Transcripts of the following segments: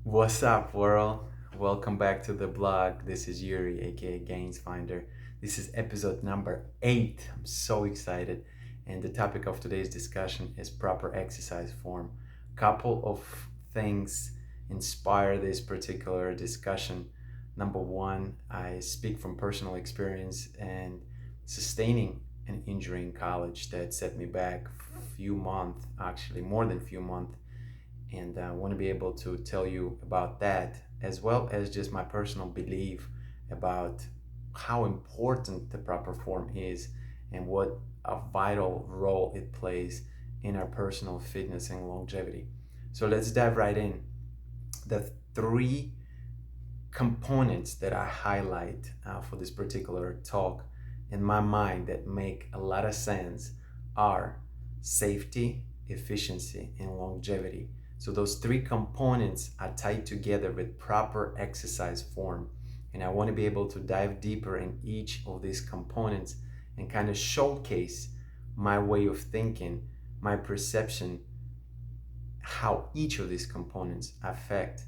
What's up, world? Welcome back to the blog. This is Yuri, aka GainsFinder. This is episode number 8. I'm so excited. And the topic of today's discussion is proper exercise form. Couple of things inspire this particular discussion. Number one, I speak from personal experience and sustaining an injury in college that set me back a few months, actually more than a few months, and I want to be able to tell you about that as well as just my personal belief about how important the proper form is and what a vital role it plays in our personal fitness and longevity. So let's dive right in. The three components that I highlight for this particular talk in my mind that make a lot of sense are safety, efficiency, and longevity. So those three components are tied together with proper exercise form. And I want to be able to dive deeper in each of these components and kind of showcase my way of thinking, my perception, how each of these components affect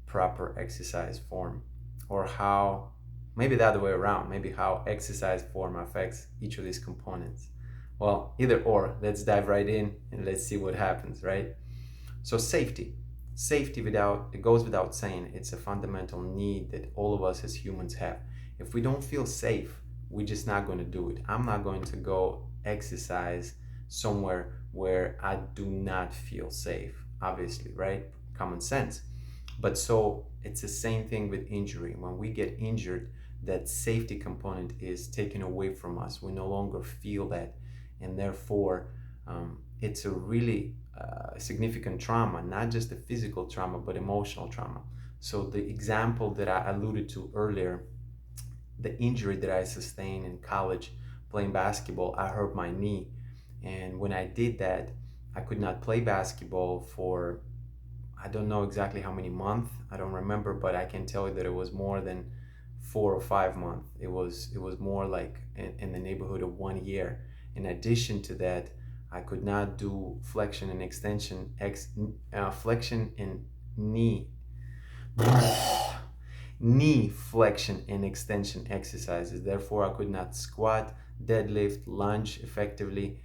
proper exercise form, or how maybe the other way around, maybe how exercise form affects each of these components. Well, either or, let's dive right in and let's see what happens, right? So safety, without it goes without saying, it's a fundamental need that all of us as humans have. If we don't feel safe, we're just not going to do it. I'm not going to go exercise somewhere where I do not feel safe, obviously, right? Common sense. But so it's the same thing with injury. When we get injured, that safety component is taken away from us. We no longer feel that, and therefore it's a really significant trauma, not just a physical trauma, but emotional trauma. So the example that I alluded to earlier, the injury that I sustained in college playing basketball, I hurt my knee. And when I did that, I could not play basketball for, I don't know exactly how many months. I don't remember, but I can tell you that it was more than 4 or 5 months. It was more like in the neighborhood of 1 year. In addition to that, I could not do flexion and extension, flexion and knee, knee flexion and extension exercises. Therefore, I could not squat, deadlift, lunge effectively.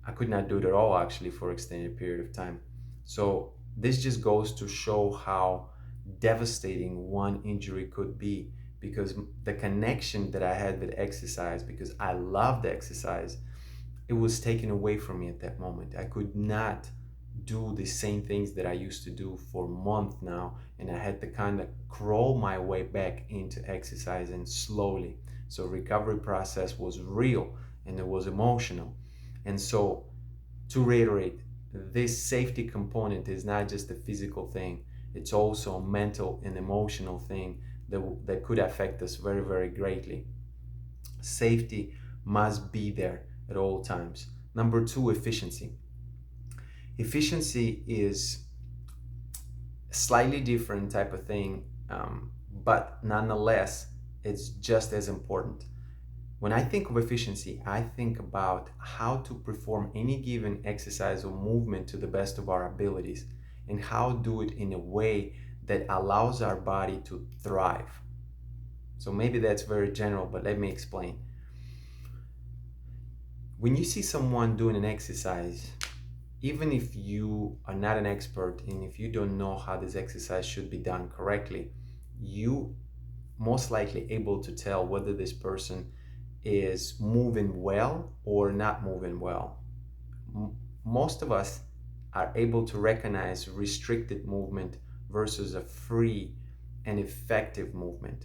I could not do it at all actually for extended period of time. So this just goes to show how devastating one injury could be, because the connection that I had with exercise, because I loved exercise, it was taken away from me at that moment. I could not do the same things that I used to do for months now, and I had to kind of crawl my way back into exercising slowly. So recovery process was real and it was emotional. And so to reiterate, this safety component is not just a physical thing, it's also a mental and emotional thing that could affect us very, very greatly. Safety must be there at all times. Number two, efficiency. Efficiency is a slightly different type of thing, but nonetheless, it's just as important. When I think of efficiency, I think about how to perform any given exercise or movement to the best of our abilities and how to do it in a way that allows our body to thrive. So maybe that's very general, but let me explain. When you see someone doing an exercise, even if you are not an expert and if you don't know how this exercise should be done correctly, you most likely able to tell whether this person is moving well or not moving well. Most of us are able to recognize restricted movement versus a free and effective movement.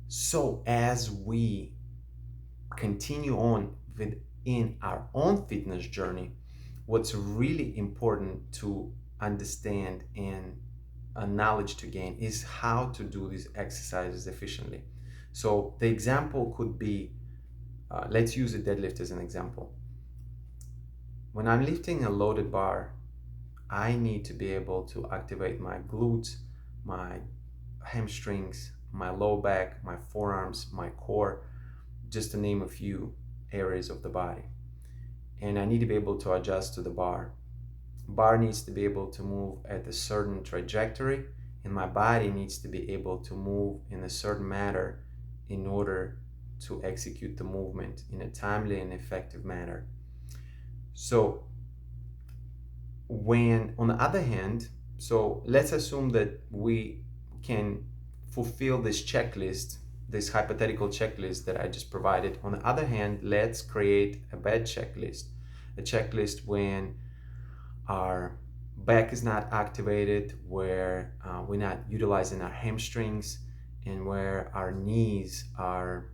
So as we continue on within our own fitness journey, what's really important to understand and a knowledge to gain is how to do these exercises efficiently. So the example could be, let's use a deadlift as an example. When I'm lifting a loaded bar, I need to be able to activate my glutes, my hamstrings, my low back, my forearms, my core, just to name a few areas of the body. And I need to be able to adjust to the bar. bar needs to be able to move at a certain trajectory, and my body needs to be able to move in a certain manner in order to execute the movement in a timely and effective manner. So when, on the other hand, so let's assume that we can fulfill this checklist, this hypothetical checklist that I just provided. On the other hand, let's create a bad checklist, a checklist when our back is not activated, where we're not utilizing our hamstrings, and where our knees are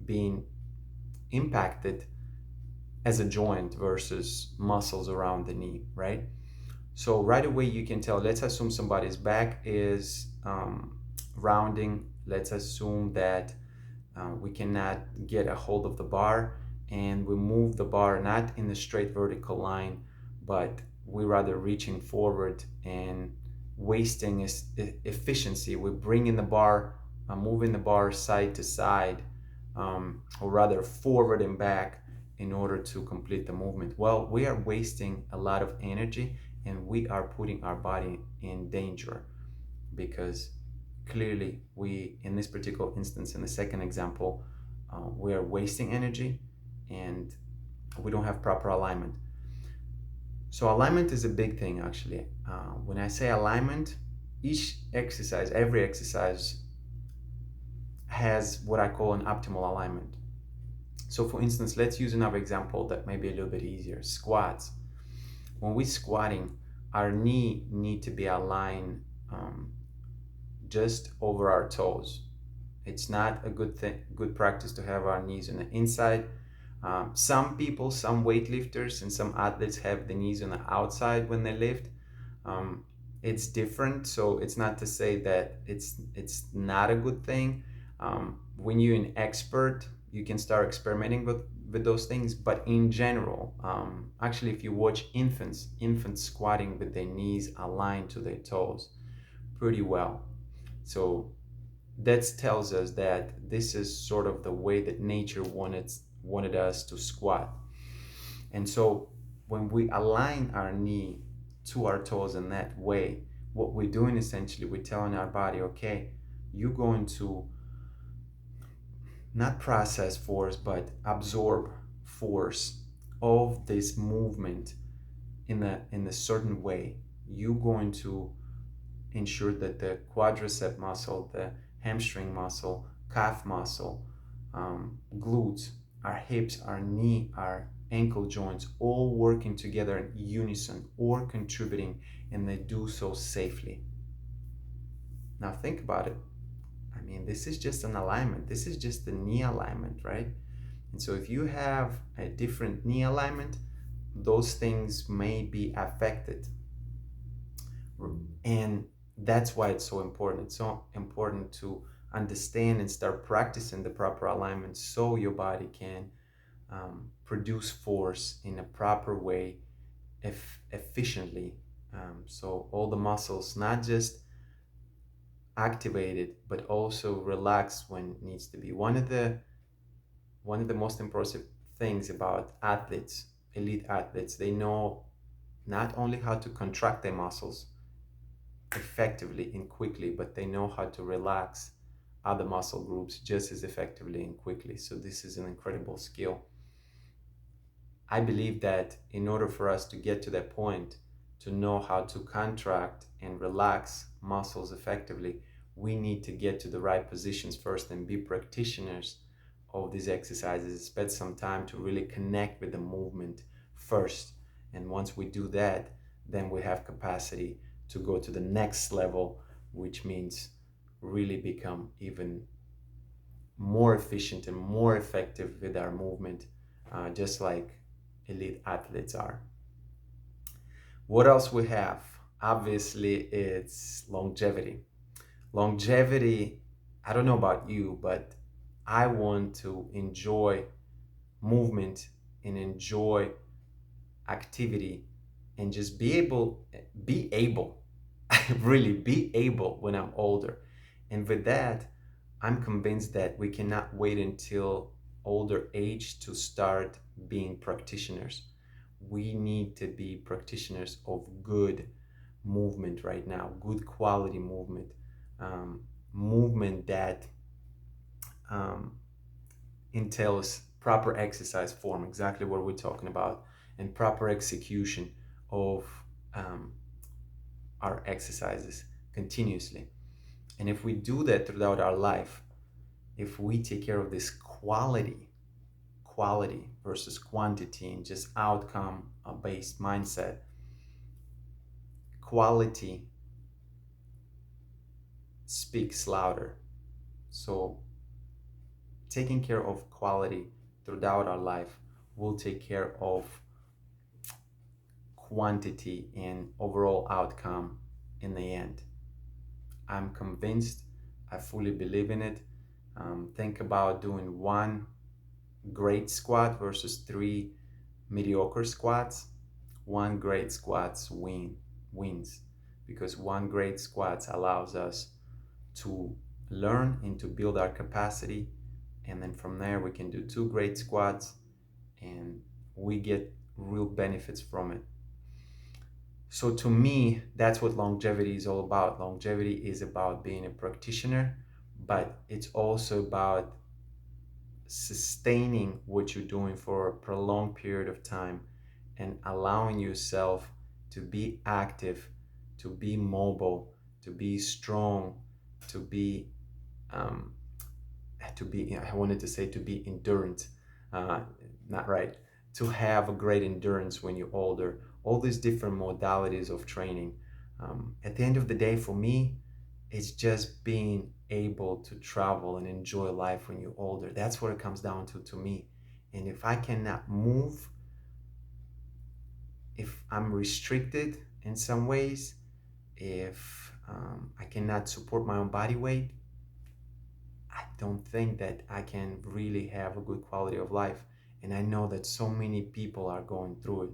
being impacted as a joint versus muscles around the knee, right? So right away you can tell, let's assume somebody's back is rounding. Let's assume that we cannot get a hold of the bar, and we move the bar not in the straight vertical line, but we rather reaching forward and wasting efficiency. We're bringing the bar, moving the bar side to side, or rather forward and back in order to complete the movement. Well, we are wasting a lot of energy, and we are putting our body in danger, because clearly we, in this particular instance, in the second example, we are wasting energy and we don't have proper alignment. So alignment is a big thing, actually. When I say alignment, each exercise, every exercise has what I call an optimal alignment. So for instance, let's use another example that may be a little bit easier. Squats. When we're squatting, our knee need to be aligned just over our toes. It's not a good practice to have our knees on the inside. Some people, some weightlifters and some athletes have the knees on the outside when they lift. It's different, so it's not to say that it's not a good thing. When you're an expert, you can start experimenting with those things. But in general, actually, if you watch infants squatting with their knees aligned to their toes pretty well. So that tells us that this is sort of the way that nature wanted us to squat. And so when we align our knee to our toes in that way, what we're doing essentially, we're telling our body, okay, you're going to not process force, but absorb force of this movement in a certain way. You're going to ensure that the quadricep muscle, the hamstring muscle, calf muscle, glutes, our hips, our knee, our ankle joints, all working together in unison or contributing, and they do so safely. Now think about it. I mean, this is just an alignment. This is just the knee alignment, right? And so if you have a different knee alignment, those things may be affected. And that's why it's so important. It's so important to understand and start practicing the proper alignment so your body can produce force in a proper way, efficiently. So all the muscles not just activated, but also relaxed when it needs to be. One of the most impressive things about athletes, elite athletes, they know not only how to contract their muscles effectively and quickly, but they know how to relax other muscle groups just as effectively and quickly. So this is an incredible skill. I believe that in order for us to get to that point, to know how to contract and relax muscles effectively, we need to get to the right positions first and be practitioners of these exercises. Spend some time to really connect with the movement first. And once we do that, then we have capacity to go to the next level, which means really become even more efficient and more effective with our movement, just like elite athletes are. What else we have? Obviously, it's longevity. Longevity, I don't know about you, but I want to enjoy movement and enjoy activity and just be able, really be able when I'm older. And with that, I'm convinced that we cannot wait until older age to start being practitioners. we need to be practitioners of good movement right now, good quality movement, movement that um, entails proper exercise form, exactly what we're talking about, and proper execution of um, our exercises continuously. And if we do that throughout our life, if we take care of this quality versus quantity, and just outcome based mindset, quality speaks louder. So taking care of quality throughout our life will take care of quantity and overall outcome in the end. I'm convinced, I fully believe in it. Think about doing one great squat versus three mediocre squats. One great squats wins, because one great squats allows us to learn and to build our capacity, and then from there we can do two great squats and we get real benefits from it. So to me, that's what longevity is all about. Longevity is about being a practitioner, but it's also about sustaining what you're doing for a prolonged period of time and allowing yourself to be active, to be mobile, to be strong, to be um, I wanted to say to be endurance, uh, not right, to have a great endurance when you're older. All these different modalities of training. At the end of the day, for me, it's just being able to travel and enjoy life when you're older. That's what it comes down to me. And if I cannot move, if I'm restricted in some ways, if I cannot support my own body weight, I don't think that I can really have a good quality of life. And I know that so many people are going through it.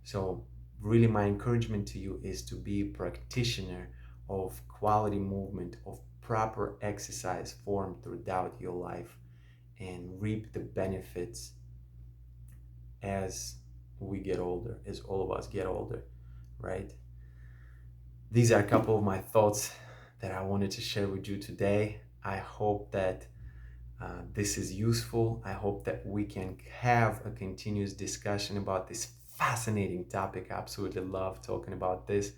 So, really, my encouragement to you is to be a practitioner of quality movement, of proper exercise form throughout your life, and reap the benefits as we get older, as all of us get older, right? These are a couple of my thoughts that I wanted to share with you today. I hope that this is useful. I hope that we can have a continuous discussion about this fascinating topic. I absolutely love talking about this.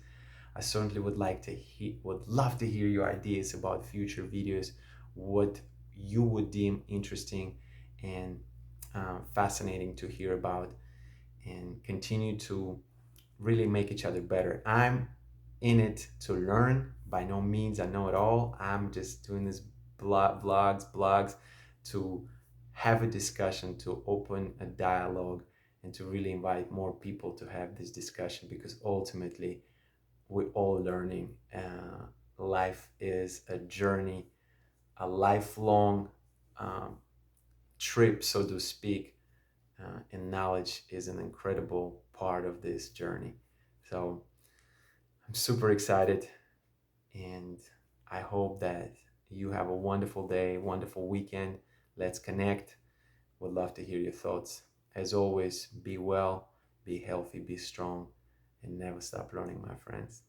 I certainly would love to hear your ideas about future videos, what you would deem interesting and fascinating to hear about, and continue to really make each other better. I'm in it to learn. By no means I know it all. I'm just doing this blogs to have a discussion, to open a dialogue, and to really invite more people to have this discussion, because ultimately we're all learning. Life is a journey, a lifelong um, trip, so to speak, and knowledge is an incredible part of this journey. So I'm super excited, and I hope that you have a wonderful day, wonderful weekend. Let's connect. Would love to hear your thoughts. As always, be well, be healthy, be strong, and never stop learning, my friends.